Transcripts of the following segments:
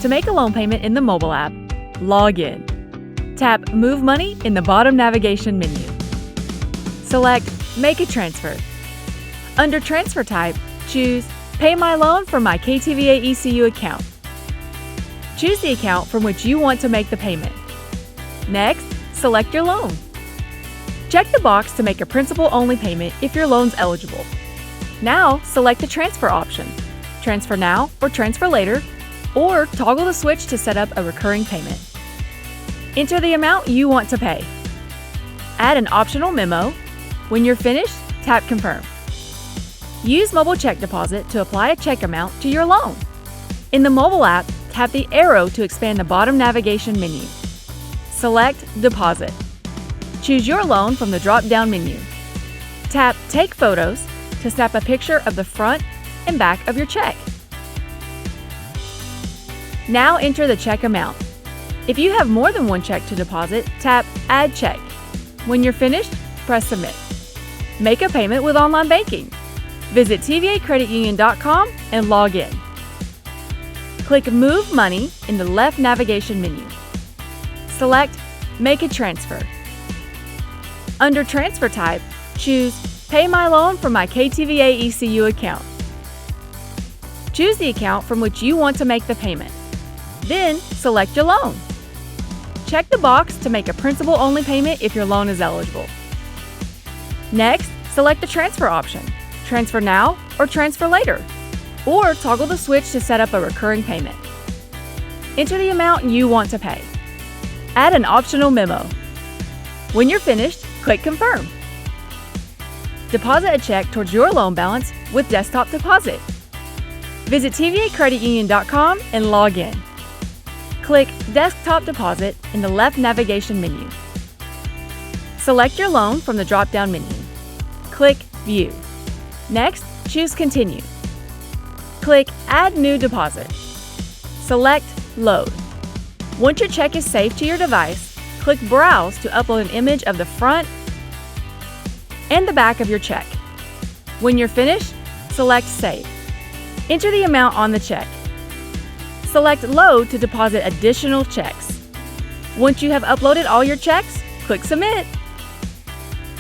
To make a loan payment in the mobile app, log in. Tap Move Money in the bottom navigation menu. Select Make a Transfer. Under Transfer Type, choose Pay my loan from my KTVAECU account. Choose the account from which you want to make the payment. Next, select your loan. Check the box to make a principal-only payment if your loan's eligible. Now, select the transfer option, transfer now or transfer later, or toggle the switch to set up a recurring payment. Enter the amount you want to pay. Add an optional memo. When you're finished, tap Confirm. Use mobile check deposit to apply a check amount to your loan. In the mobile app, tap the arrow to expand the bottom navigation menu. Select Deposit. Choose your loan from the drop-down menu. Tap Take Photos to snap a picture of the front and back of your check. Now enter the check amount. If you have more than one check to deposit, tap Add Check. When you're finished, press Submit. Make a payment with online banking. Visit KTVAECU.com and log in. Click Move Money in the left navigation menu. Select Make a Transfer. Under Transfer Type, choose Pay my loan from my KTVAECU account. Choose the account from which you want to make the payment. Then select your loan. Check the box to make a principal-only payment if your loan is eligible. Next, select the transfer option, transfer now or transfer later, or toggle the switch to set up a recurring payment. Enter the amount you want to pay. Add an optional memo. When you're finished, click Confirm. Deposit a check towards your loan balance with Desktop Deposit. Visit KTVAECU.com and log in. Click Desktop Deposit in the left navigation menu. Select your loan from the drop-down menu. Click View. Next, choose Continue. Click Add New Deposit. Select Load. Once your check is saved to your device, click Browse to upload an image of the front and the back of your check. When you're finished, select Save. Enter the amount on the check. Select Load to deposit additional checks. Once you have uploaded all your checks, click Submit.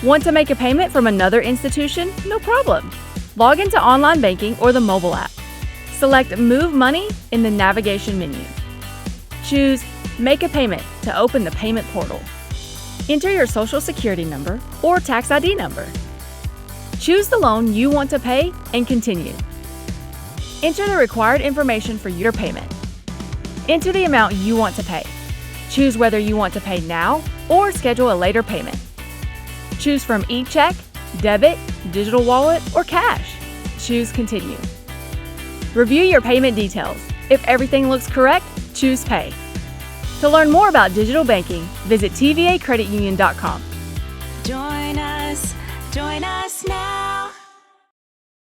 Want to make a payment from another institution? No problem. Log into online banking or the mobile app. Select Move Money in the navigation menu. Choose Make a Payment to open the payment portal. Enter your Social Security number or tax ID number. Choose the loan you want to pay and continue. Enter the required information for your payment. Enter the amount you want to pay. Choose whether you want to pay now or schedule a later payment. Choose from e-check, debit, digital wallet, or cash. Choose Continue. Review your payment details. If everything looks correct, choose Pay. To learn more about digital banking, visit TVACreditUnion.com. Join us now.